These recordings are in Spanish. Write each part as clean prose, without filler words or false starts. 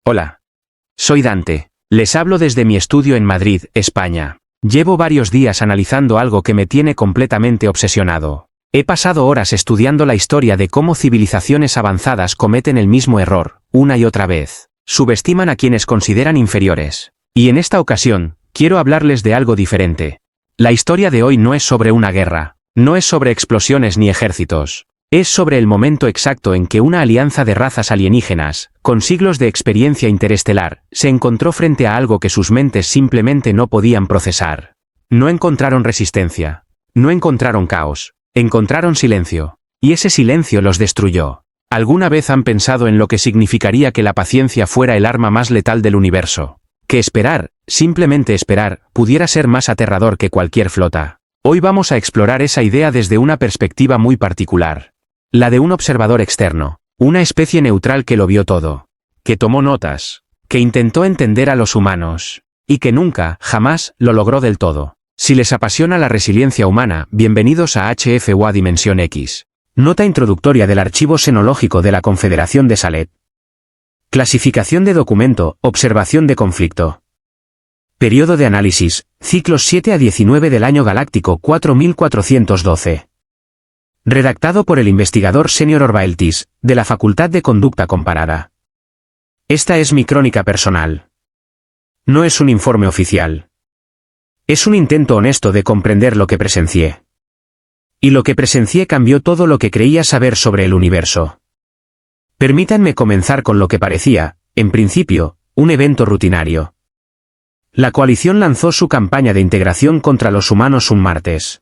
Hola. Soy Dante. Les hablo desde mi estudio en Madrid, España. Llevo varios días analizando algo que me tiene completamente obsesionado. He pasado horas estudiando la historia de cómo civilizaciones avanzadas cometen el mismo error, una y otra vez. Subestiman a quienes consideran inferiores. Y en esta ocasión, quiero hablarles de algo diferente. La historia de hoy no es sobre una guerra, no es sobre explosiones ni ejércitos. Es sobre el momento exacto en que una alianza de razas alienígenas, con siglos de experiencia interestelar, se encontró frente a algo que sus mentes simplemente no podían procesar. No encontraron resistencia. No encontraron caos. Encontraron silencio. Y ese silencio los destruyó. ¿Alguna vez han pensado en lo que significaría que la paciencia fuera el arma más letal del universo? Que esperar, simplemente esperar, pudiera ser más aterrador que cualquier flota. Hoy vamos a explorar esa idea desde una perspectiva muy particular. La de un observador externo, una especie neutral que lo vio todo, que tomó notas, que intentó entender a los humanos, y que nunca, jamás, lo logró del todo. Si les apasiona la resiliencia humana, bienvenidos a HFUA Dimensión X. Nota introductoria del Archivo Xenológico de la Confederación de Salet. Clasificación de documento, observación de conflicto. Periodo de análisis, ciclos 7 a 19 del año galáctico 4412. Redactado por el investigador senior Orbaeltis, de la Facultad de Conducta Comparada. Esta es mi crónica personal. No es un informe oficial. Es un intento honesto de comprender lo que presencié. Y lo que presencié cambió todo lo que creía saber sobre el universo. Permítanme comenzar con lo que parecía, en principio, un evento rutinario. La coalición lanzó su campaña de integración contra los humanos un martes.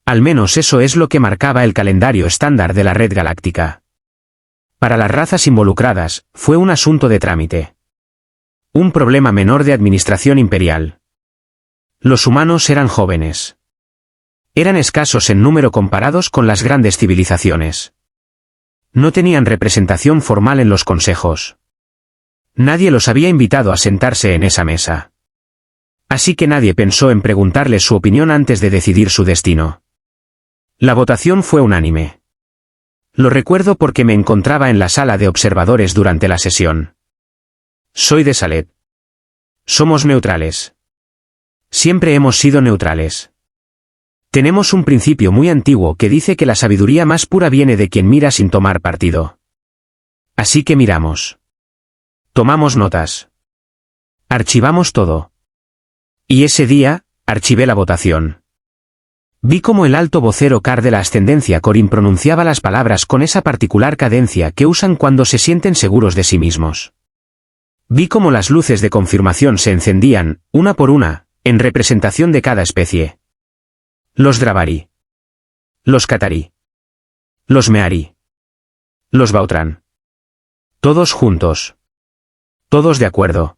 Al menos eso es lo que marcaba el calendario estándar de la red galáctica. Para las razas involucradas, fue un asunto de trámite. Un problema menor de administración imperial. Los humanos eran jóvenes. Eran escasos en número comparados con las grandes civilizaciones. No tenían representación formal en los consejos. Nadie los había invitado a sentarse en esa mesa. Así que nadie pensó en preguntarles su opinión antes de decidir su destino. La votación fue unánime. Lo recuerdo porque me encontraba en la sala de observadores durante la sesión. Soy de Salet. Somos neutrales. Siempre hemos sido neutrales. Tenemos un principio muy antiguo que dice que la sabiduría más pura viene de quien mira sin tomar partido. Así que miramos. Tomamos notas. Archivamos todo. Y ese día, archivé la votación. Vi cómo el alto vocero Car de la ascendencia Corin pronunciaba las palabras con esa particular cadencia que usan cuando se sienten seguros de sí mismos. Vi cómo las luces de confirmación se encendían, una por una, en representación de cada especie. Los Dravari. Los Catarí. Los Meari. Los Bautran. Todos juntos. Todos de acuerdo.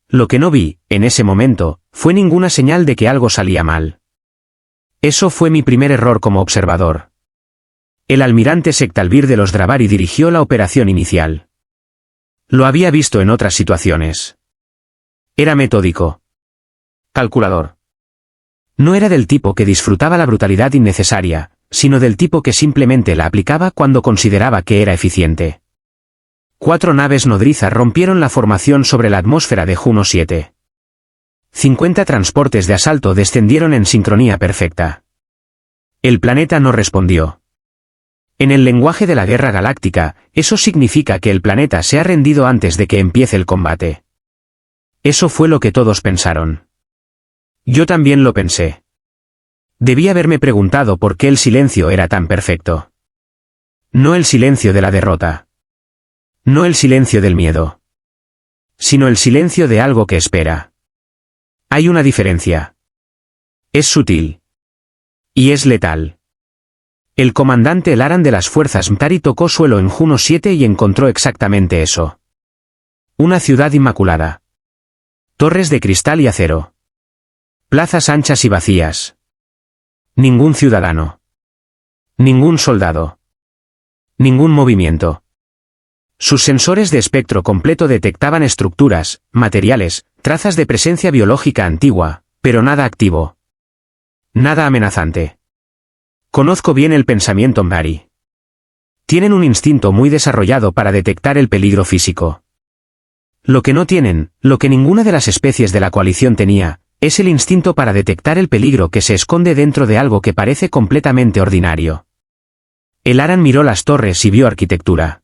Lo que no vi, en ese momento, fue ninguna señal de que algo salía mal. Eso fue mi primer error como observador. El almirante Sectalvir de los Dravari dirigió la operación inicial. Lo había visto en otras situaciones. Era metódico. Calculador. No era del tipo que disfrutaba la brutalidad innecesaria, sino del tipo que simplemente la aplicaba cuando consideraba que era eficiente. 4 naves nodrizas rompieron la formación sobre la atmósfera de Juno 7. 50 transportes de asalto descendieron en sincronía perfecta. El planeta no respondió. En el lenguaje de la guerra galáctica, eso significa que el planeta se ha rendido antes de que empiece el combate. Eso fue lo que todos pensaron. Yo también lo pensé. Debí haberme preguntado por qué el silencio era tan perfecto. No el silencio de la derrota. No el silencio del miedo. Sino el silencio de algo que espera. Hay una diferencia. Es sutil. Y es letal. El comandante Elaran de las fuerzas Mtari tocó suelo en Juno 7 y encontró exactamente eso. Una ciudad inmaculada. Torres de cristal y acero. Plazas anchas y vacías. Ningún ciudadano. Ningún soldado. Ningún movimiento. Sus sensores de espectro completo detectaban estructuras, materiales, trazas de presencia biológica antigua, pero nada activo. Nada amenazante. Conozco bien el pensamiento Mtari. Tienen un instinto muy desarrollado para detectar el peligro físico. Lo que no tienen, lo que ninguna de las especies de la coalición tenía, es el instinto para detectar el peligro que se esconde dentro de algo que parece completamente ordinario. El Aran miró las torres y vio arquitectura.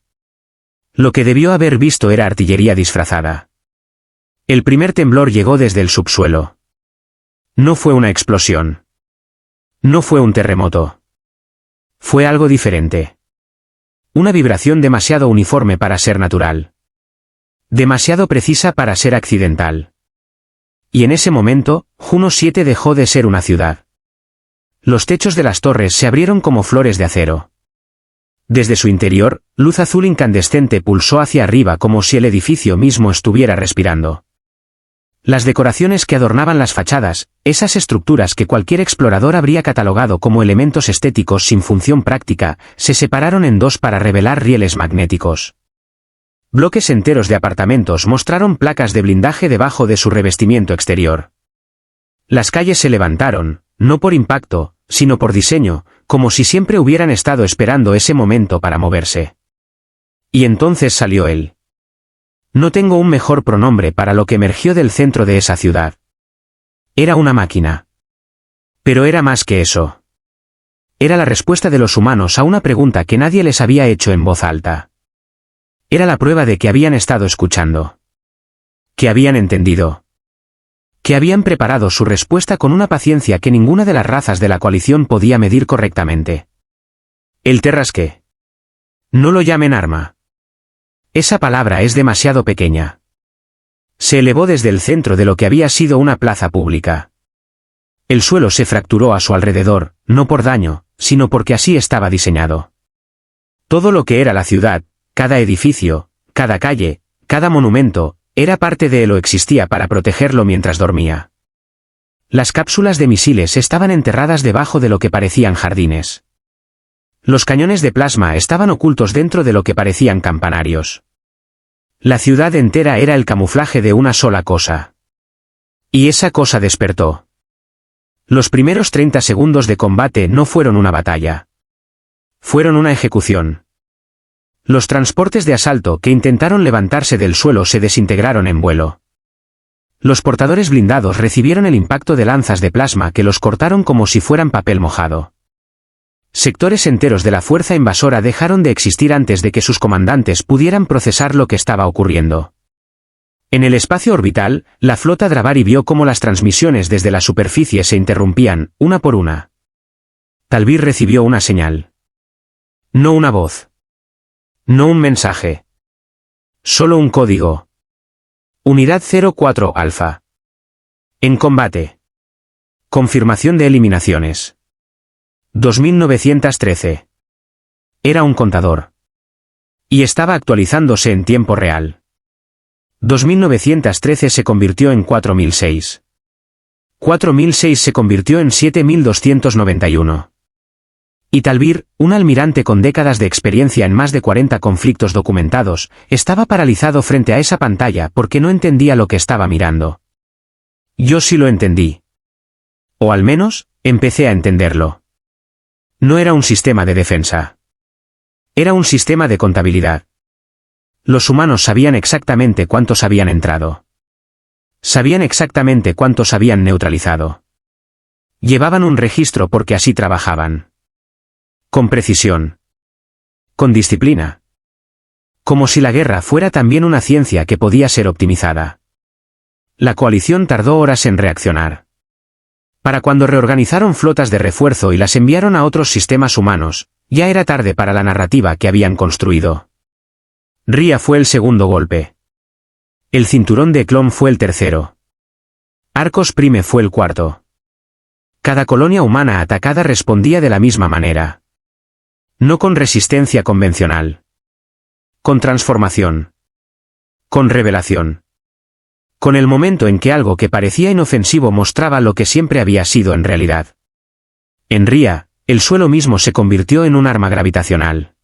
Lo que debió haber visto era artillería disfrazada. El primer temblor llegó desde el subsuelo. No fue una explosión. No fue un terremoto. Fue algo diferente. Una vibración demasiado uniforme para ser natural. Demasiado precisa para ser accidental. Y en ese momento, Juno 7 dejó de ser una ciudad. Los techos de las torres se abrieron como flores de acero. Desde su interior, luz azul incandescente pulsó hacia arriba como si el edificio mismo estuviera respirando. Las decoraciones que adornaban las fachadas, esas estructuras que cualquier explorador habría catalogado como elementos estéticos sin función práctica, se separaron en dos para revelar rieles magnéticos. Bloques enteros de apartamentos mostraron placas de blindaje debajo de su revestimiento exterior. Las calles se levantaron, no por impacto, sino por diseño, como si siempre hubieran estado esperando ese momento para moverse. Y entonces salió él. No tengo un mejor pronombre para lo que emergió del centro de esa ciudad. Era una máquina. Pero era más que eso. Era la respuesta de los humanos a una pregunta que nadie les había hecho en voz alta. Era la prueba de que habían estado escuchando. Que habían entendido. Que habían preparado su respuesta con una paciencia que ninguna de las razas de la coalición podía medir correctamente. El Terrasque. No lo llamen arma. Esa palabra es demasiado pequeña. Se elevó desde el centro de lo que había sido una plaza pública. El suelo se fracturó a su alrededor, no por daño, sino porque así estaba diseñado. Todo lo que era la ciudad, cada edificio, cada calle, cada monumento, era parte de él o existía para protegerlo mientras dormía. Las cápsulas de misiles estaban enterradas debajo de lo que parecían jardines. Los cañones de plasma estaban ocultos dentro de lo que parecían campanarios. La ciudad entera era el camuflaje de una sola cosa. Y esa cosa despertó. Los primeros 30 segundos de combate no fueron una batalla. Fueron una ejecución. Los transportes de asalto que intentaron levantarse del suelo se desintegraron en vuelo. Los portadores blindados recibieron el impacto de lanzas de plasma que los cortaron como si fueran papel mojado. Sectores enteros de la fuerza invasora dejaron de existir antes de que sus comandantes pudieran procesar lo que estaba ocurriendo. En el espacio orbital, la flota Dravari vio cómo las transmisiones desde la superficie se interrumpían, una por una. Talvir recibió una señal. No una voz. No un mensaje. Solo un código. Unidad 04 Alfa. En combate. Confirmación de eliminaciones. 2913. Era un contador. Y estaba actualizándose en tiempo real. 2913 se convirtió en 4006. 4006 se convirtió en 7291. Y Talvir, un almirante con décadas de experiencia en más de 40 conflictos documentados, estaba paralizado frente a esa pantalla porque no entendía lo que estaba mirando. Yo sí lo entendí. O al menos, empecé a entenderlo. No era un sistema de defensa. Era un sistema de contabilidad. Los humanos sabían exactamente cuántos habían entrado. Sabían exactamente cuántos habían neutralizado. Llevaban un registro porque así trabajaban. Con precisión. Con disciplina. Como si la guerra fuera también una ciencia que podía ser optimizada. La coalición tardó horas en reaccionar. Para cuando reorganizaron flotas de refuerzo y las enviaron a otros sistemas humanos, ya era tarde para la narrativa que habían construido. Ria fue el segundo golpe. El cinturón de Clon fue el tercero. Arcos Prime fue el cuarto. Cada colonia humana atacada respondía de la misma manera. No con resistencia convencional. Con transformación. Con revelación. Con el momento en que algo que parecía inofensivo mostraba lo que siempre había sido en realidad. En Ria, el suelo mismo se convirtió en un arma gravitacional.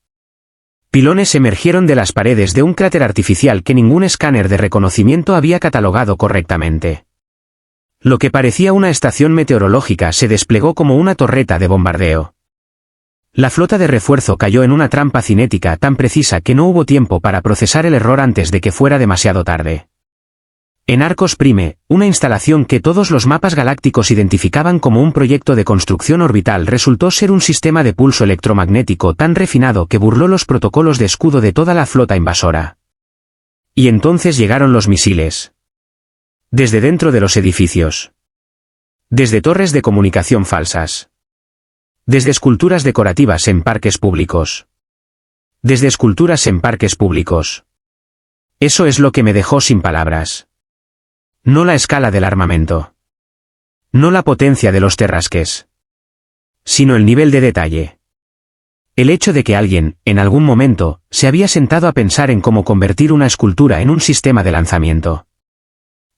Pilones emergieron de las paredes de un cráter artificial que ningún escáner de reconocimiento había catalogado correctamente. Lo que parecía una estación meteorológica se desplegó como una torreta de bombardeo. La flota de refuerzo cayó en una trampa cinética tan precisa que no hubo tiempo para procesar el error antes de que fuera demasiado tarde. En Arcos Prime, una instalación que todos los mapas galácticos identificaban como un proyecto de construcción orbital resultó ser un sistema de pulso electromagnético tan refinado que burló los protocolos de escudo de toda la flota invasora. Y entonces llegaron los misiles. Desde dentro de los edificios. Desde torres de comunicación falsas. Desde esculturas decorativas en parques públicos. Desde esculturas en parques públicos. Eso es lo que me dejó sin palabras. No la escala del armamento. No la potencia de los terrasques. Sino el nivel de detalle. El hecho de que alguien, en algún momento, se había sentado a pensar en cómo convertir una escultura en un sistema de lanzamiento.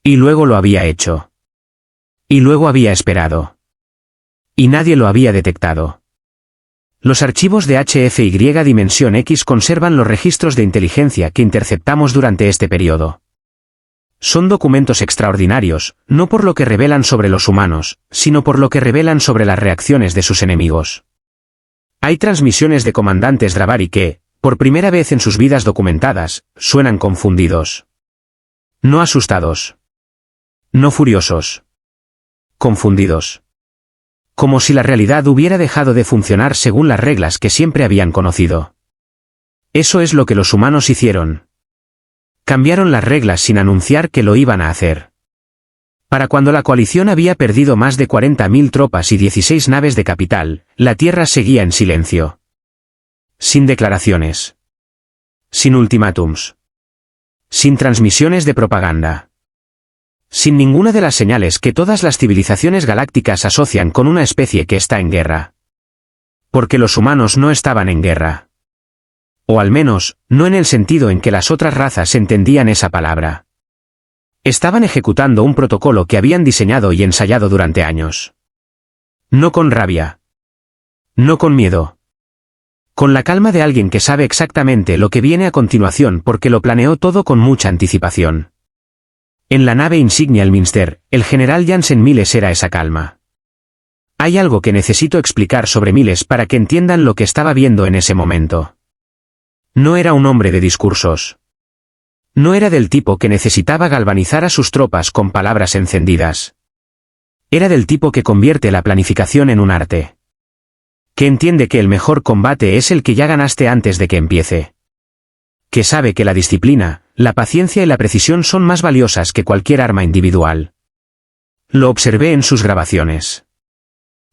Y luego lo había hecho. Y luego había esperado. Y nadie lo había detectado. Los archivos de HFY Dimensión X conservan los registros de inteligencia que interceptamos durante este periodo. Son documentos extraordinarios, no por lo que revelan sobre los humanos, sino por lo que revelan sobre las reacciones de sus enemigos. Hay transmisiones de comandantes Dravari que, por primera vez en sus vidas documentadas, suenan confundidos. No asustados. No furiosos. Confundidos. Como si la realidad hubiera dejado de funcionar según las reglas que siempre habían conocido. Eso es lo que los humanos hicieron. Cambiaron las reglas sin anunciar que lo iban a hacer. Para cuando la coalición había perdido más de 40.000 tropas y 16 naves de capital, la Tierra seguía en silencio. Sin declaraciones. Sin ultimátums. Sin transmisiones de propaganda. Sin ninguna de las señales que todas las civilizaciones galácticas asocian con una especie que está en guerra. Porque los humanos no estaban en guerra. O al menos, no en el sentido en que las otras razas entendían esa palabra. Estaban ejecutando un protocolo que habían diseñado y ensayado durante años. No con rabia. No con miedo. Con la calma de alguien que sabe exactamente lo que viene a continuación porque lo planeó todo con mucha anticipación. En la nave insignia Elminster, el general Jansen Miles era esa calma. Hay algo que necesito explicar sobre Miles para que entiendan lo que estaba viendo en ese momento. No era un hombre de discursos. No era del tipo que necesitaba galvanizar a sus tropas con palabras encendidas. Era del tipo que convierte la planificación en un arte. Que entiende que el mejor combate es el que ya ganaste antes de que empiece. Que sabe que la disciplina, la paciencia y la precisión son más valiosas que cualquier arma individual. Lo observé en sus grabaciones.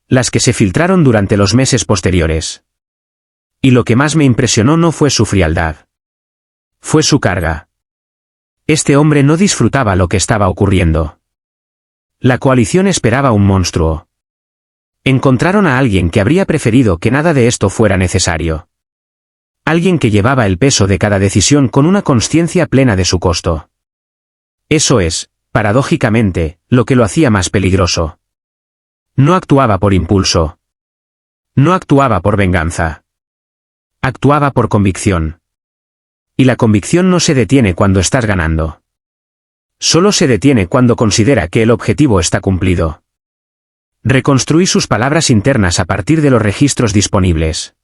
Las que se filtraron durante los meses posteriores. Y lo que más me impresionó no fue su frialdad. Fue su carga. Este hombre no disfrutaba lo que estaba ocurriendo. La coalición esperaba un monstruo. Encontraron a alguien que habría preferido que nada de esto fuera necesario. Alguien que llevaba el peso de cada decisión con una consciencia plena de su costo. Eso es, paradójicamente, lo que lo hacía más peligroso. No actuaba por impulso. No actuaba por venganza. Actuaba por convicción. Y la convicción no se detiene cuando estás ganando. Solo se detiene cuando considera que el objetivo está cumplido. Reconstruí sus palabras internas a partir de los registros disponibles.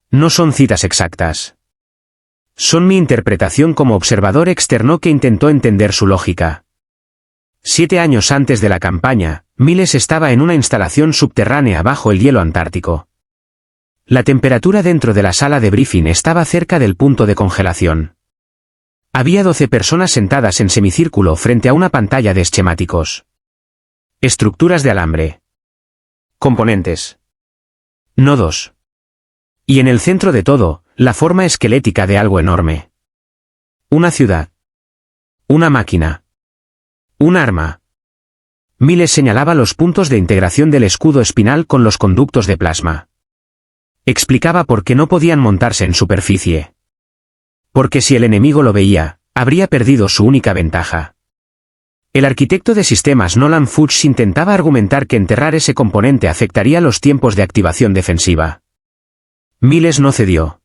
No son citas exactas. Son mi interpretación como observador externo que intentó entender su lógica. 7 años antes de la campaña, Miles estaba en una instalación subterránea bajo el hielo antártico. La temperatura dentro de la sala de briefing estaba cerca del punto de congelación. Había 12 personas sentadas en semicírculo frente a una pantalla de esquemáticos. Estructuras de alambre. Componentes. Nodos. Y en el centro de todo, la forma esquelética de algo enorme. Una ciudad. Una máquina. Un arma. Miles señalaba los puntos de integración del escudo espinal con los conductos de plasma. Explicaba por qué no podían montarse en superficie. Porque si el enemigo lo veía, habría perdido su única ventaja. El arquitecto de sistemas Nolan Fuchs intentaba argumentar que enterrar ese componente afectaría los tiempos de activación defensiva. Miles no cedió.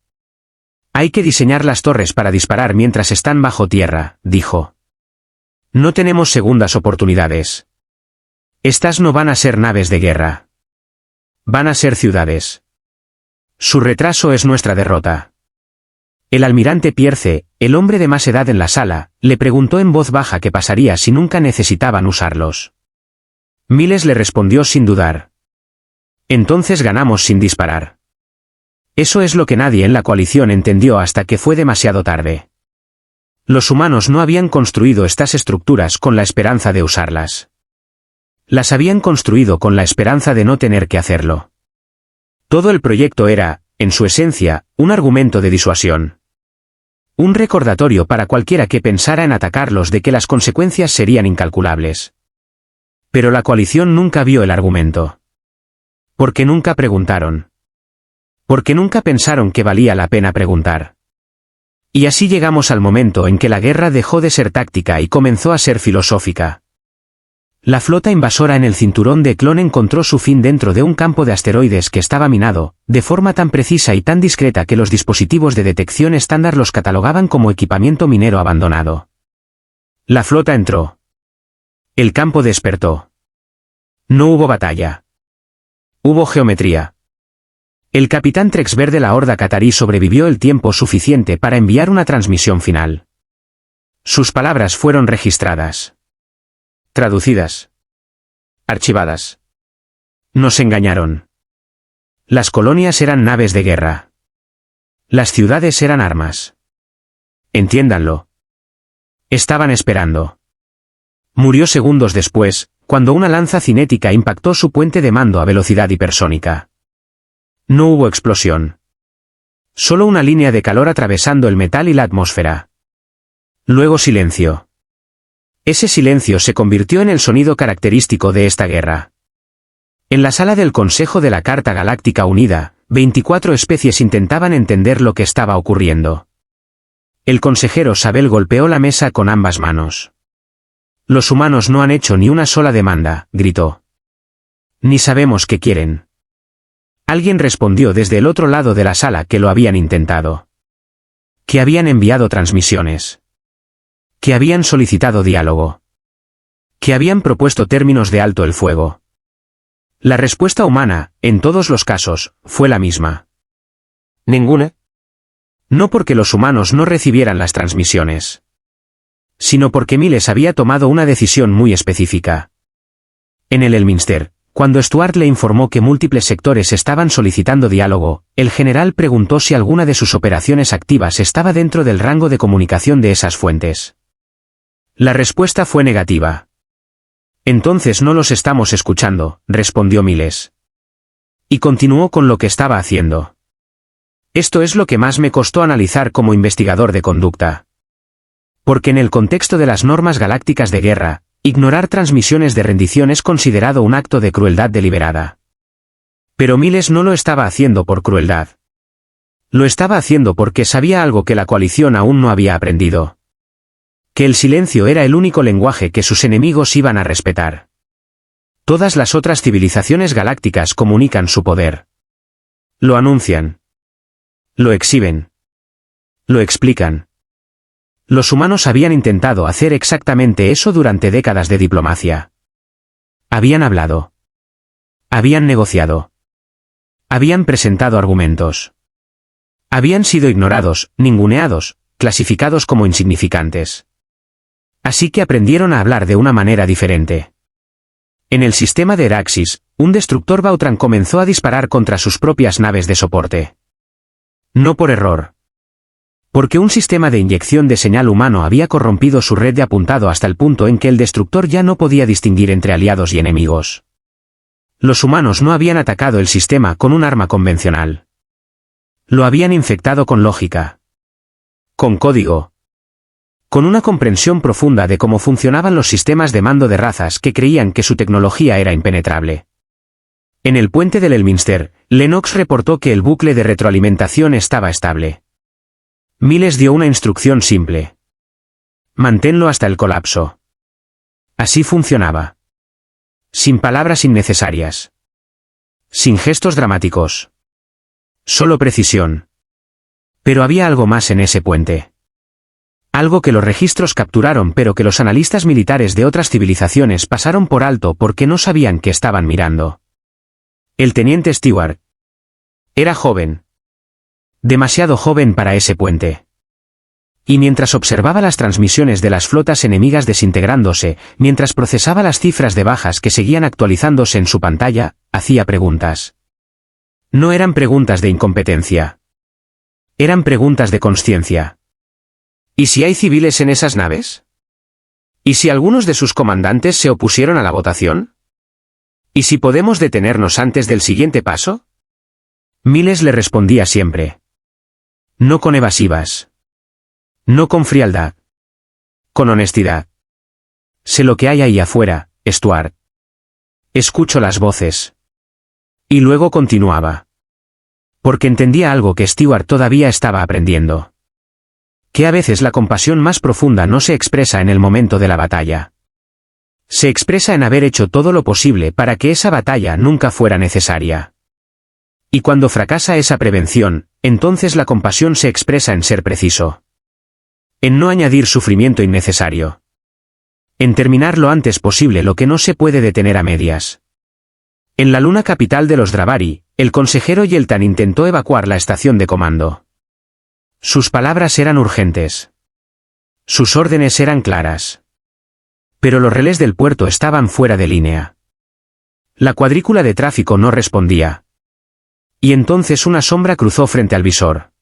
Hay que diseñar las torres para disparar mientras están bajo tierra, dijo. No tenemos segundas oportunidades. Estas no van a ser naves de guerra. Van a ser ciudades. Su retraso es nuestra derrota. El almirante Pierce, el hombre de más edad en la sala, le preguntó en voz baja qué pasaría si nunca necesitaban usarlos. Miles le respondió sin dudar. Entonces ganamos sin disparar. Eso es lo que nadie en la coalición entendió hasta que fue demasiado tarde. Los humanos no habían construido estas estructuras con la esperanza de usarlas. Las habían construido con la esperanza de no tener que hacerlo. Todo el proyecto era, en su esencia, un argumento de disuasión. Un recordatorio para cualquiera que pensara en atacarlos de que las consecuencias serían incalculables. Pero la coalición nunca vio el argumento. Porque nunca preguntaron. Porque nunca pensaron que valía la pena preguntar. Y así llegamos al momento en que la guerra dejó de ser táctica y comenzó a ser filosófica. La flota invasora en el cinturón de Clon encontró su fin dentro de un campo de asteroides que estaba minado, de forma tan precisa y tan discreta que los dispositivos de detección estándar los catalogaban como equipamiento minero abandonado. La flota entró. El campo despertó. No hubo batalla. Hubo geometría. El capitán Trexber de la Horda Catarí sobrevivió el tiempo suficiente para enviar una transmisión final. Sus palabras fueron registradas. Traducidas. Archivadas. Nos engañaron. Las colonias eran naves de guerra. Las ciudades eran armas. Entiéndanlo. Estaban esperando. Murió segundos después, cuando una lanza cinética impactó su puente de mando a velocidad hipersónica. No hubo explosión. Solo una línea de calor atravesando el metal y la atmósfera. Luego silencio. Ese silencio se convirtió en el sonido característico de esta guerra. En la sala del Consejo de la Carta Galáctica Unida, 24 especies intentaban entender lo que estaba ocurriendo. El consejero Sabel golpeó la mesa con ambas manos. Los humanos no han hecho ni una sola demanda, gritó. Ni sabemos qué quieren. Alguien respondió desde el otro lado de la sala que lo habían intentado. Que habían enviado transmisiones. Que habían solicitado diálogo. Que habían propuesto términos de alto el fuego. La respuesta humana, en todos los casos, fue la misma. ¿Ninguna? No porque los humanos no recibieran las transmisiones. Sino porque Miles había tomado una decisión muy específica. En el Elminster, cuando Stuart le informó que múltiples sectores estaban solicitando diálogo, el general preguntó si alguna de sus operaciones activas estaba dentro del rango de comunicación de esas fuentes. La respuesta fue negativa. Entonces no los estamos escuchando, respondió Miles. Y continuó con lo que estaba haciendo. Esto es lo que más me costó analizar como investigador de conducta. Porque en el contexto de las normas galácticas de guerra, ignorar transmisiones de rendición es considerado un acto de crueldad deliberada. Pero Miles no lo estaba haciendo por crueldad. Lo estaba haciendo porque sabía algo que la coalición aún no había aprendido. Que el silencio era el único lenguaje que sus enemigos iban a respetar. Todas las otras civilizaciones galácticas comunican su poder. Lo anuncian. Lo exhiben. Lo explican. Los humanos habían intentado hacer exactamente eso durante décadas de diplomacia. Habían hablado. Habían negociado. Habían presentado argumentos. Habían sido ignorados, ninguneados, clasificados como insignificantes. Así que aprendieron a hablar de una manera diferente. En el sistema de Eraxis, un destructor Vautran comenzó a disparar contra sus propias naves de soporte. No por error. Porque un sistema de inyección de señal humano había corrompido su red de apuntado hasta el punto en que el destructor ya no podía distinguir entre aliados y enemigos. Los humanos no habían atacado el sistema con un arma convencional. Lo habían infectado con lógica. Con código. Con una comprensión profunda de cómo funcionaban los sistemas de mando de razas que creían que su tecnología era impenetrable. En el puente del Elminster, Lennox reportó que el bucle de retroalimentación estaba estable. Miles dio una instrucción simple. Manténlo hasta el colapso. Así funcionaba. Sin palabras innecesarias. Sin gestos dramáticos. Solo precisión. Pero había algo más en ese puente. Algo que los registros capturaron pero que los analistas militares de otras civilizaciones pasaron por alto porque no sabían qué estaban mirando. El teniente Stewart. Era joven. Demasiado joven para ese puente. Y mientras observaba las transmisiones de las flotas enemigas desintegrándose, mientras procesaba las cifras de bajas que seguían actualizándose en su pantalla, hacía preguntas. No eran preguntas de incompetencia. Eran preguntas de consciencia. ¿Y si hay civiles en esas naves? ¿Y si algunos de sus comandantes se opusieron a la votación? ¿Y si podemos detenernos antes del siguiente paso? Miles le respondía siempre. No con evasivas. No con frialdad. Con honestidad. Sé lo que hay ahí afuera, Stuart. Escucho las voces. Y luego continuaba. Porque entendía algo que Stuart todavía estaba aprendiendo. Que a veces la compasión más profunda no se expresa en el momento de la batalla. Se expresa en haber hecho todo lo posible para que esa batalla nunca fuera necesaria. Y cuando fracasa esa prevención, entonces la compasión se expresa en ser preciso. En no añadir sufrimiento innecesario. En terminar lo antes posible lo que no se puede detener a medias. En la luna capital de los Dravari, el consejero Yeltan intentó evacuar la estación de comando. Sus palabras eran urgentes. Sus órdenes eran claras. Pero los relés del puerto estaban fuera de línea. La cuadrícula de tráfico no respondía. Y entonces una sombra cruzó frente al visor.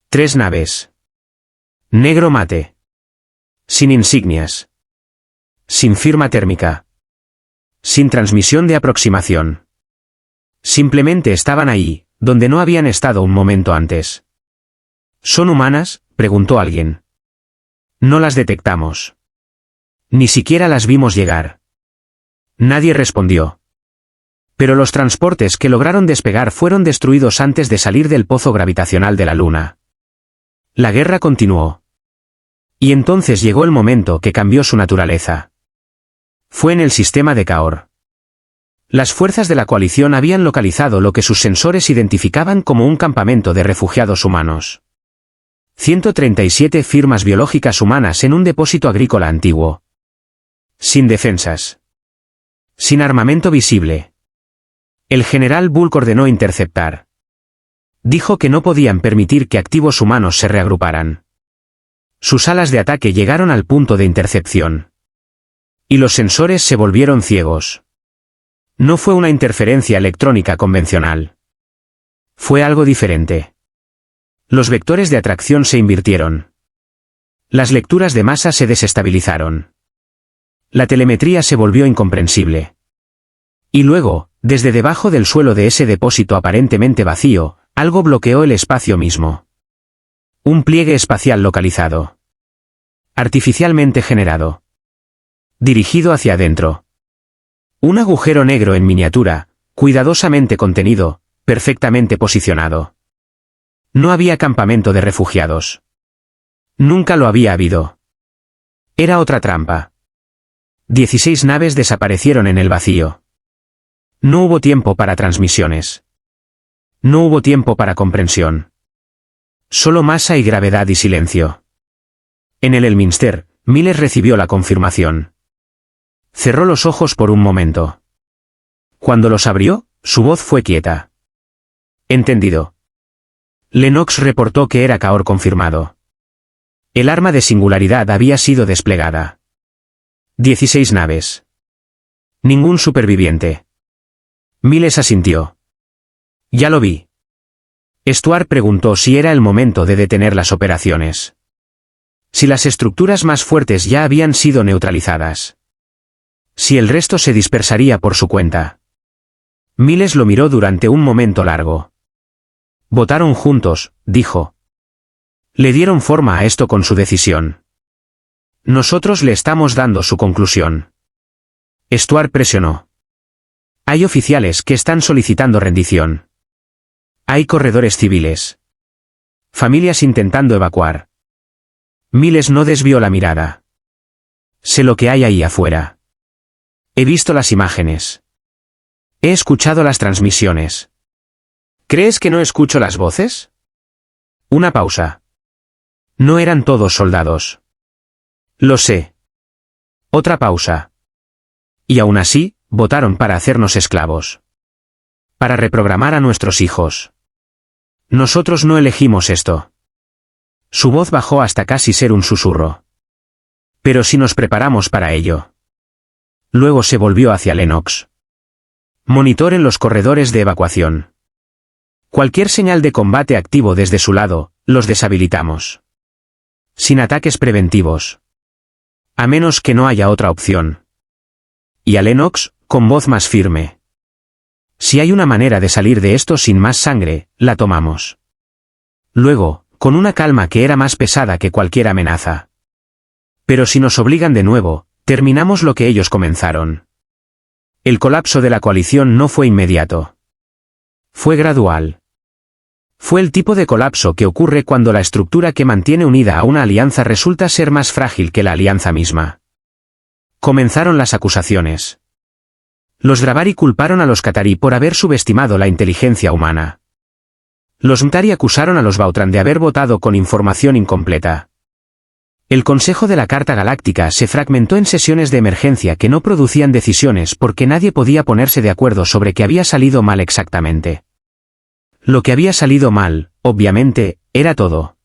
3 naves. Negro mate. Sin insignias. Sin firma térmica. Sin transmisión de aproximación. Simplemente estaban ahí, donde no habían estado un momento antes. ¿Son humanas?, preguntó alguien. No las detectamos. Ni siquiera las vimos llegar. Nadie respondió. Pero los transportes que lograron despegar fueron destruidos antes de salir del pozo gravitacional de la Luna. La guerra continuó. Y entonces llegó el momento que cambió su naturaleza. Fue en el sistema de Kaor. Las fuerzas de la coalición habían localizado lo que sus sensores identificaban como un campamento de refugiados humanos. 137 firmas biológicas humanas en un depósito agrícola antiguo. Sin defensas. Sin armamento visible. El general Bulk ordenó interceptar. Dijo que no podían permitir que activos humanos se reagruparan. Sus alas de ataque llegaron al punto de intercepción. Y los sensores se volvieron ciegos. No fue una interferencia electrónica convencional. Fue algo diferente. Los vectores de atracción se invirtieron. Las lecturas de masa se desestabilizaron. La telemetría se volvió incomprensible. Y luego, desde debajo del suelo de ese depósito aparentemente vacío, algo bloqueó el espacio mismo. Un pliegue espacial localizado. Artificialmente generado. Dirigido hacia adentro. Un agujero negro en miniatura, cuidadosamente contenido, perfectamente posicionado. No había campamento de refugiados. Nunca lo había habido. Era otra trampa. 16 naves desaparecieron en el vacío. No hubo tiempo para transmisiones. No hubo tiempo para comprensión. Solo masa y gravedad y silencio. En el Elminster, Miles recibió la confirmación. Cerró los ojos por un momento. Cuando los abrió, su voz fue quieta. Entendido. Lennox reportó que era Kaor confirmado. El arma de singularidad había sido desplegada. 16 naves. Ningún superviviente. Miles asintió. Ya lo vi. Stuart preguntó si era el momento de detener las operaciones. Si las estructuras más fuertes ya habían sido neutralizadas. Si el resto se dispersaría por su cuenta. Miles lo miró durante un momento largo. Votaron juntos, dijo. Le dieron forma a esto con su decisión. Nosotros le estamos dando su conclusión. Stuart presionó. Hay oficiales que están solicitando rendición. Hay corredores civiles. Familias intentando evacuar. Miles no desvió la mirada. Sé lo que hay ahí afuera. He visto las imágenes. He escuchado las transmisiones. ¿Crees que no escucho las voces? Una pausa. No eran todos soldados. Lo sé. Otra pausa. Y aún así, votaron para hacernos esclavos. Para reprogramar a nuestros hijos. Nosotros no elegimos esto. Su voz bajó hasta casi ser un susurro. Pero si nos preparamos para ello. Luego se volvió hacia Lennox. Monitor en los corredores de evacuación. Cualquier señal de combate activo desde su lado, los deshabilitamos. Sin ataques preventivos. A menos que no haya otra opción. Y a Lennox, con voz más firme. Si hay una manera de salir de esto sin más sangre, la tomamos. Luego, con una calma que era más pesada que cualquier amenaza. Pero si nos obligan de nuevo, terminamos lo que ellos comenzaron. El colapso de la coalición no fue inmediato. Fue gradual. Fue el tipo de colapso que ocurre cuando la estructura que mantiene unida a una alianza resulta ser más frágil que la alianza misma. Comenzaron las acusaciones. Los Dravari culparon a los Qatarí por haber subestimado la inteligencia humana. Los Mtari acusaron a los Bautran de haber votado con información incompleta. El Consejo de la Carta Galáctica se fragmentó en sesiones de emergencia que no producían decisiones porque nadie podía ponerse de acuerdo sobre qué había salido mal exactamente. Lo que había salido mal, obviamente, era todo.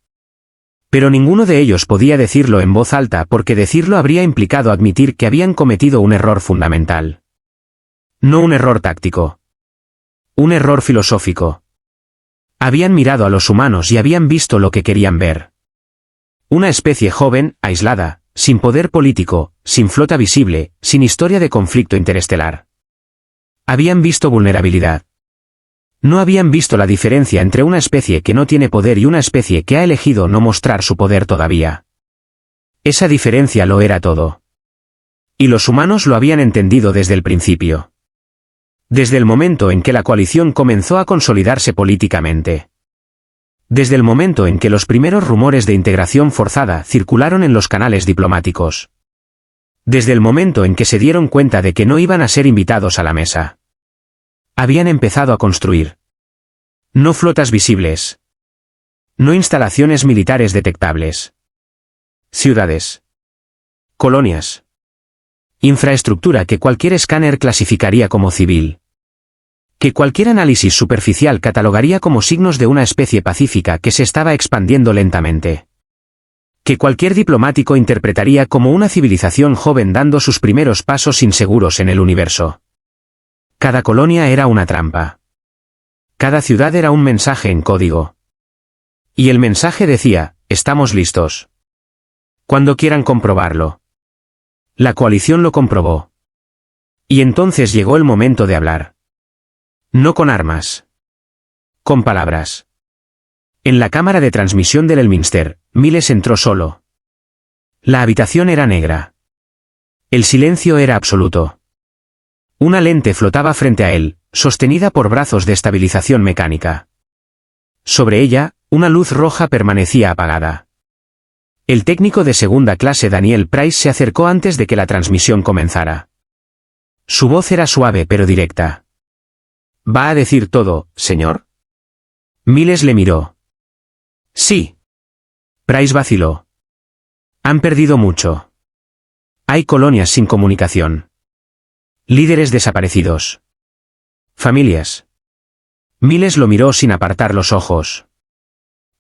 Pero ninguno de ellos podía decirlo en voz alta porque decirlo habría implicado admitir que habían cometido un error fundamental. No un error táctico. Un error filosófico. Habían mirado a los humanos y habían visto lo que querían ver. Una especie joven, aislada, sin poder político, sin flota visible, sin historia de conflicto interestelar. Habían visto vulnerabilidad. No habían visto la diferencia entre una especie que no tiene poder y una especie que ha elegido no mostrar su poder todavía. Esa diferencia lo era todo. Y los humanos lo habían entendido desde el principio. Desde el momento en que la coalición comenzó a consolidarse políticamente. Desde el momento en que los primeros rumores de integración forzada circularon en los canales diplomáticos. Desde el momento en que se dieron cuenta de que no iban a ser invitados a la mesa. Habían empezado a construir. No flotas visibles. No instalaciones militares detectables. Ciudades. Colonias. Infraestructura que cualquier escáner clasificaría como civil. Que cualquier análisis superficial catalogaría como signos de una especie pacífica que se estaba expandiendo lentamente. Que cualquier diplomático interpretaría como una civilización joven dando sus primeros pasos inseguros en el universo. Cada colonia era una trampa. Cada ciudad era un mensaje en código. Y el mensaje decía, estamos listos. Cuando quieran comprobarlo. La coalición lo comprobó. Y entonces llegó el momento de hablar. No con armas. Con palabras. En la cámara de transmisión del Elminster, Miles entró solo. La habitación era negra. El silencio era absoluto. Una lente flotaba frente a él, sostenida por brazos de estabilización mecánica. Sobre ella, una luz roja permanecía apagada. El técnico de segunda clase Daniel Price se acercó antes de que la transmisión comenzara. Su voz era suave pero directa. ¿Va a decir todo, señor? Miles le miró. Sí. Price vaciló. Han perdido mucho. Hay colonias sin comunicación. Líderes desaparecidos. Familias. Miles lo miró sin apartar los ojos.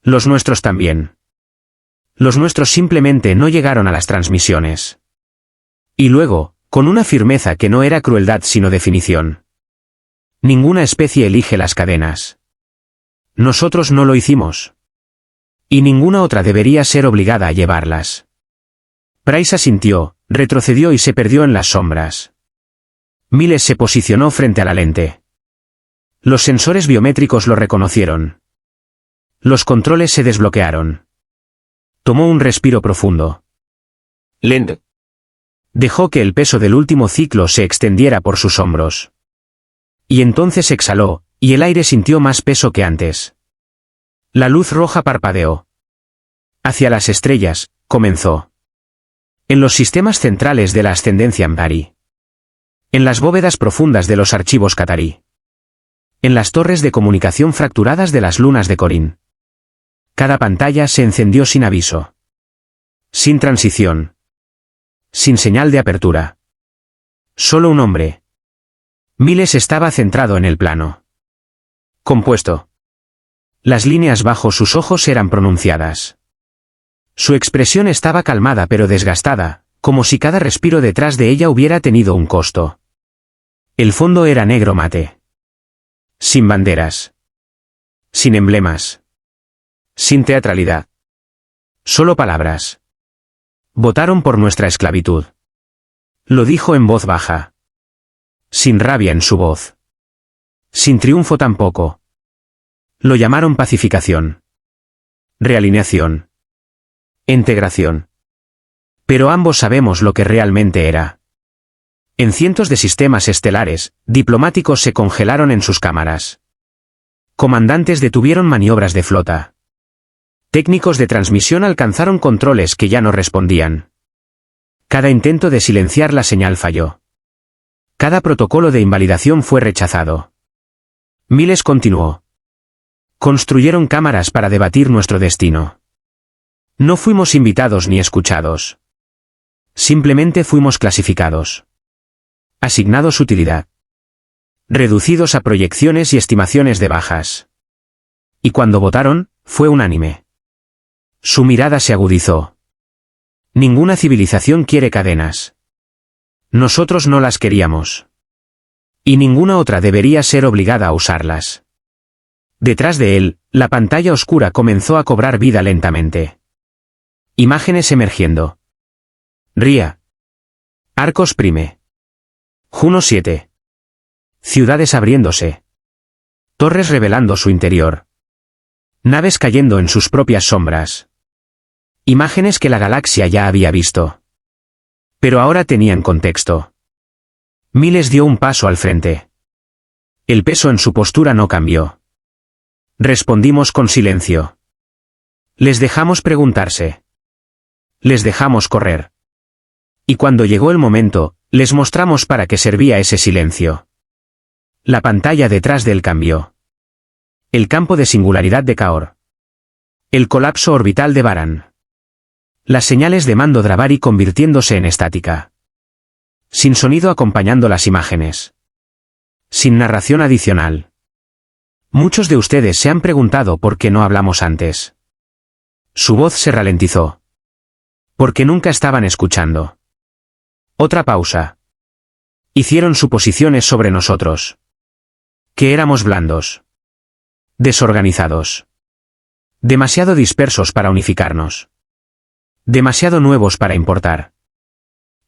Los nuestros también. Los nuestros simplemente no llegaron a las transmisiones. Y luego, con una firmeza que no era crueldad sino definición. Ninguna especie elige las cadenas. Nosotros no lo hicimos. Y ninguna otra debería ser obligada a llevarlas. Price asintió, retrocedió y se perdió en las sombras. Miles se posicionó frente a la lente. Los sensores biométricos lo reconocieron. Los controles se desbloquearon. Tomó un respiro profundo. Lent. Dejó que el peso del último ciclo se extendiera por sus hombros. Y entonces exhaló, y el aire sintió más peso que antes. La luz roja parpadeó. Hacia las estrellas, comenzó. En los sistemas centrales de la ascendencia Mtari. En las bóvedas profundas de los archivos Qatarí. En las torres de comunicación fracturadas de las lunas de Corín. Cada pantalla se encendió sin aviso. Sin transición. Sin señal de apertura. Solo un hombre. Miles estaba centrado en el plano. Compuesto. Las líneas bajo sus ojos eran pronunciadas. Su expresión estaba calmada pero desgastada, como si cada respiro detrás de ella hubiera tenido un costo. El fondo era negro mate. Sin banderas. Sin emblemas. Sin teatralidad. Solo palabras. Votaron por nuestra esclavitud. Lo dijo en voz baja. Sin rabia en su voz. Sin triunfo tampoco. Lo llamaron pacificación. Realineación. Integración. Pero ambos sabemos lo que realmente era. En cientos de sistemas estelares, diplomáticos se congelaron en sus cámaras. Comandantes detuvieron maniobras de flota. Técnicos de transmisión alcanzaron controles que ya no respondían. Cada intento de silenciar la señal falló. Cada protocolo de invalidación fue rechazado. Miles continuó. Construyeron cámaras para debatir nuestro destino. No fuimos invitados ni escuchados. Simplemente fuimos clasificados. Asignados utilidad. Reducidos a proyecciones y estimaciones de bajas. Y cuando votaron, fue unánime. Su mirada se agudizó. Ninguna civilización quiere cadenas. Nosotros no las queríamos. Y ninguna otra debería ser obligada a usarlas. Detrás de él, la pantalla oscura comenzó a cobrar vida lentamente. Imágenes emergiendo. Ría. Arcos Prime. Juno 7. Ciudades abriéndose. Torres revelando su interior. Naves cayendo en sus propias sombras. Imágenes que la galaxia ya había visto. Pero ahora tenían contexto. Miles dio un paso al frente. El peso en su postura no cambió. Respondimos con silencio. Les dejamos preguntarse. Les dejamos correr. Y cuando llegó el momento, les mostramos para qué servía ese silencio. La pantalla detrás del cambio. El campo de singularidad de Kaor. El colapso orbital de Baran. Las señales de mando Dravari convirtiéndose en estática. Sin sonido acompañando las imágenes. Sin narración adicional. Muchos de ustedes se han preguntado por qué no hablamos antes. Su voz se ralentizó. Porque nunca estaban escuchando. Otra pausa. Hicieron suposiciones sobre nosotros. Que éramos blandos. Desorganizados. Demasiado dispersos para unificarnos. Demasiado nuevos para importar.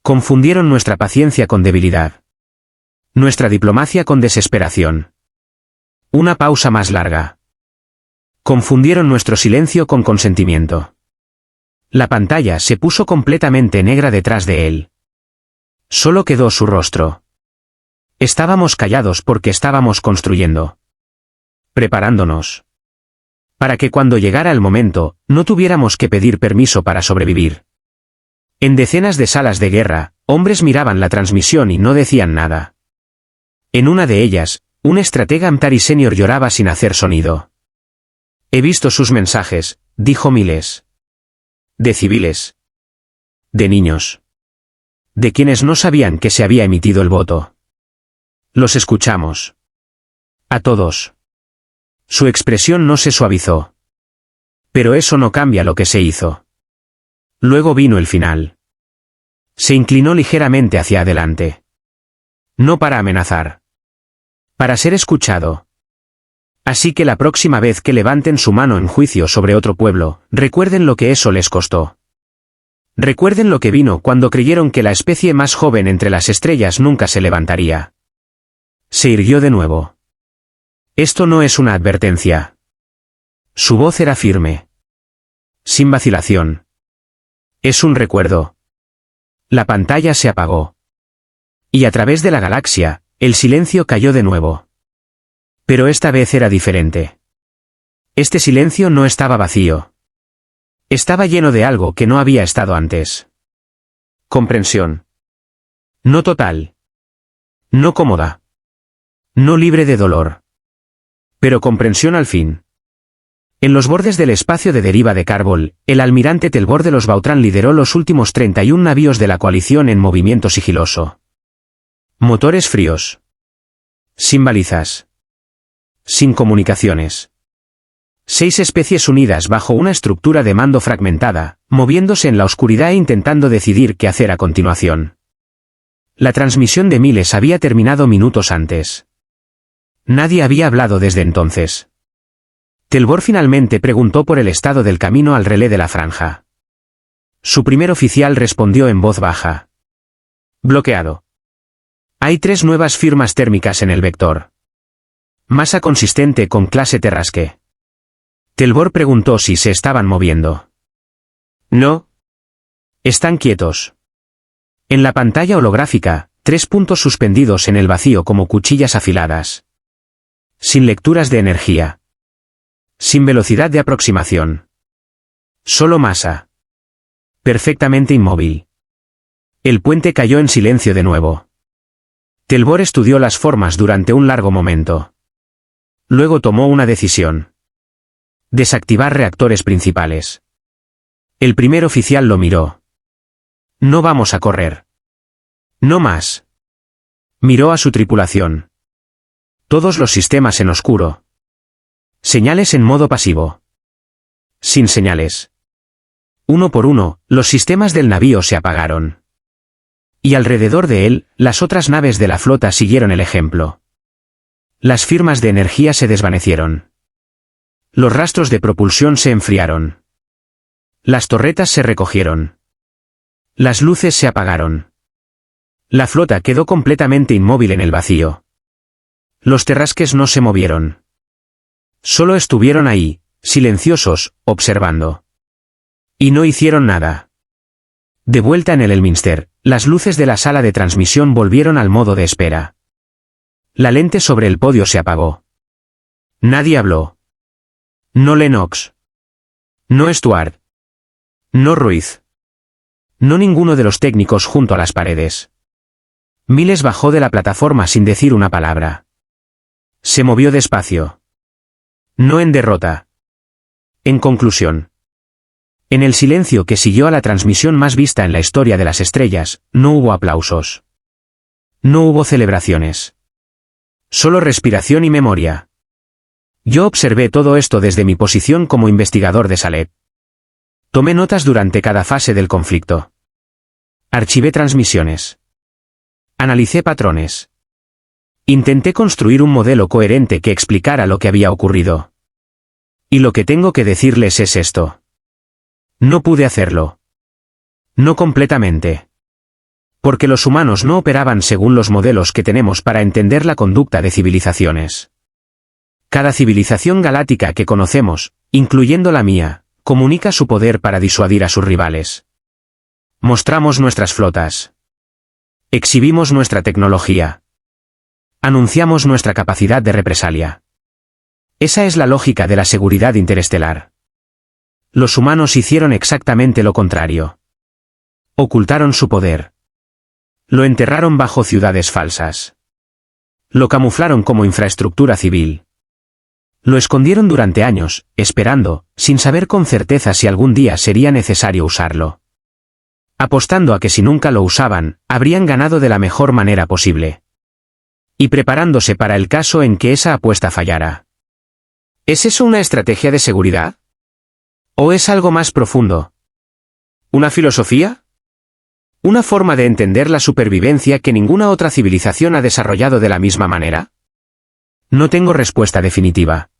Confundieron nuestra paciencia con debilidad. Nuestra diplomacia con desesperación. Una pausa más larga. Confundieron nuestro silencio con consentimiento. La pantalla se puso completamente negra detrás de él. Solo quedó su rostro. Estábamos callados porque estábamos construyendo. Preparándonos. Para que cuando llegara el momento, no tuviéramos que pedir permiso para sobrevivir. En decenas de salas de guerra, hombres miraban la transmisión y no decían nada. En una de ellas, un estratega Amtari senior lloraba sin hacer sonido. He visto sus mensajes, dijo Miles. De civiles. De niños. De quienes no sabían que se había emitido el voto. Los escuchamos. A todos. Su expresión no se suavizó. Pero eso no cambia lo que se hizo. Luego vino el final. Se inclinó ligeramente hacia adelante. No para amenazar. Para ser escuchado. Así que la próxima vez que levanten su mano en juicio sobre otro pueblo, recuerden lo que eso les costó. Recuerden lo que vino cuando creyeron que la especie más joven entre las estrellas nunca se levantaría. Se irguió de nuevo. Esto no es una advertencia. Su voz era firme. Sin vacilación. Es un recuerdo. La pantalla se apagó. Y a través de la galaxia, el silencio cayó de nuevo. Pero esta vez era diferente. Este silencio no estaba vacío. Estaba lleno de algo que no había estado antes. Comprensión. No total. No cómoda. No libre de dolor. Pero comprensión al fin. En los bordes del espacio de deriva de Carbol, el almirante Telbor de los Bautran lideró los últimos 31 navíos de la coalición en movimiento sigiloso. Motores fríos. Sin balizas. Sin comunicaciones. 6 especies unidas bajo una estructura de mando fragmentada, moviéndose en la oscuridad e intentando decidir qué hacer a continuación. La transmisión de Miles había terminado minutos antes. Nadie había hablado desde entonces. Telvor finalmente preguntó por el estado del camino al relé de la franja. Su primer oficial respondió en voz baja. Bloqueado. Hay 3 nuevas firmas térmicas en el vector. Masa consistente con clase Terrasque. Telvor preguntó si se estaban moviendo. No. Están quietos. En la pantalla holográfica, 3 puntos suspendidos en el vacío como cuchillas afiladas. Sin lecturas de energía. Sin velocidad de aproximación. Solo masa. Perfectamente inmóvil. El puente cayó en silencio de nuevo. Telvor estudió las formas durante un largo momento. Luego tomó una decisión. Desactivar reactores principales. El primer oficial lo miró. No vamos a correr. No más. Miró a su tripulación. Todos los sistemas en oscuro. Señales en modo pasivo. Sin señales. Uno por uno, los sistemas del navío se apagaron. Y alrededor de él, las otras naves de la flota siguieron el ejemplo. Las firmas de energía se desvanecieron. Los rastros de propulsión se enfriaron. Las torretas se recogieron. Las luces se apagaron. La flota quedó completamente inmóvil en el vacío. Los terrasques no se movieron. Solo estuvieron ahí, silenciosos, observando. Y no hicieron nada. De vuelta en el Elminster, las luces de la sala de transmisión volvieron al modo de espera. La lente sobre el podio se apagó. Nadie habló. No Lennox. No Stuart. No Ruiz. No ninguno de los técnicos junto a las paredes. Miles bajó de la plataforma sin decir una palabra. Se movió despacio. No en derrota. En conclusión. En el silencio que siguió a la transmisión más vista en la historia de las estrellas, no hubo aplausos. No hubo celebraciones. Solo respiración y memoria. Yo observé todo esto desde mi posición como investigador de Salep. Tomé notas durante cada fase del conflicto. Archivé transmisiones. Analicé patrones. Intenté construir un modelo coherente que explicara lo que había ocurrido. Y lo que tengo que decirles es esto. No pude hacerlo. No completamente. Porque los humanos no operaban según los modelos que tenemos para entender la conducta de civilizaciones. Cada civilización galáctica que conocemos, incluyendo la mía, comunica su poder para disuadir a sus rivales. Mostramos nuestras flotas. Exhibimos nuestra tecnología. Anunciamos nuestra capacidad de represalia. Esa es la lógica de la seguridad interestelar. Los humanos hicieron exactamente lo contrario. Ocultaron su poder. Lo enterraron bajo ciudades falsas. Lo camuflaron como infraestructura civil. Lo escondieron durante años, esperando, sin saber con certeza si algún día sería necesario usarlo. Apostando a que si nunca lo usaban, habrían ganado de la mejor manera posible. Y preparándose para el caso en que esa apuesta fallara. ¿Es eso una estrategia de seguridad? ¿O es algo más profundo? ¿Una filosofía? ¿Una forma de entender la supervivencia que ninguna otra civilización ha desarrollado de la misma manera? No tengo respuesta definitiva.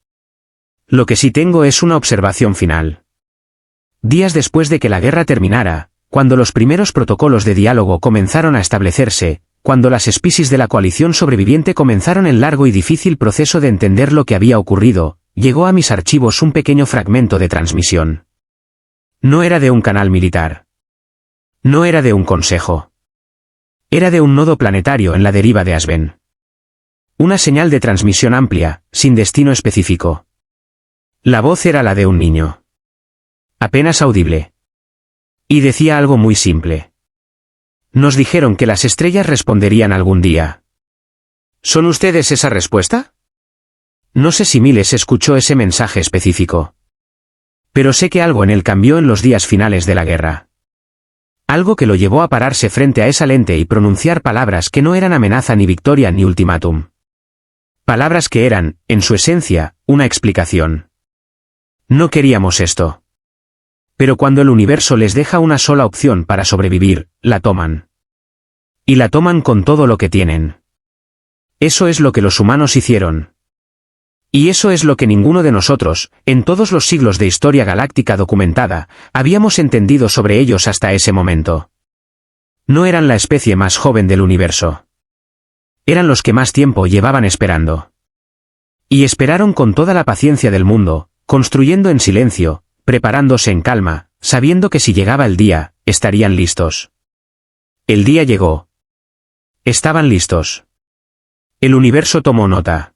Lo que sí tengo es una observación final. Días después de que la guerra terminara, cuando los primeros protocolos de diálogo comenzaron a establecerse, cuando las especies de la coalición sobreviviente comenzaron el largo y difícil proceso de entender lo que había ocurrido, llegó a mis archivos un pequeño fragmento de transmisión. No era de un canal militar. No era de un consejo. Era de un nodo planetario en la deriva de Asven. Una señal de transmisión amplia, sin destino específico. La voz era la de un niño. Apenas audible. Y decía algo muy simple. Nos dijeron que las estrellas responderían algún día. ¿Son ustedes esa respuesta? No sé si Miles escuchó ese mensaje específico. Pero sé que algo en él cambió en los días finales de la guerra. Algo que lo llevó a pararse frente a esa lente y pronunciar palabras que no eran amenaza ni victoria ni ultimátum. Palabras que eran, en su esencia, una explicación. No queríamos esto. Pero cuando el universo les deja una sola opción para sobrevivir, la toman. Y la toman con todo lo que tienen. Eso es lo que los humanos hicieron. Y eso es lo que ninguno de nosotros, en todos los siglos de historia galáctica documentada, habíamos entendido sobre ellos hasta ese momento. No eran la especie más joven del universo. Eran los que más tiempo llevaban esperando. Y esperaron con toda la paciencia del mundo, construyendo en silencio, preparándose en calma, sabiendo que si llegaba el día, estarían listos. El día llegó. Estaban listos. El universo tomó nota.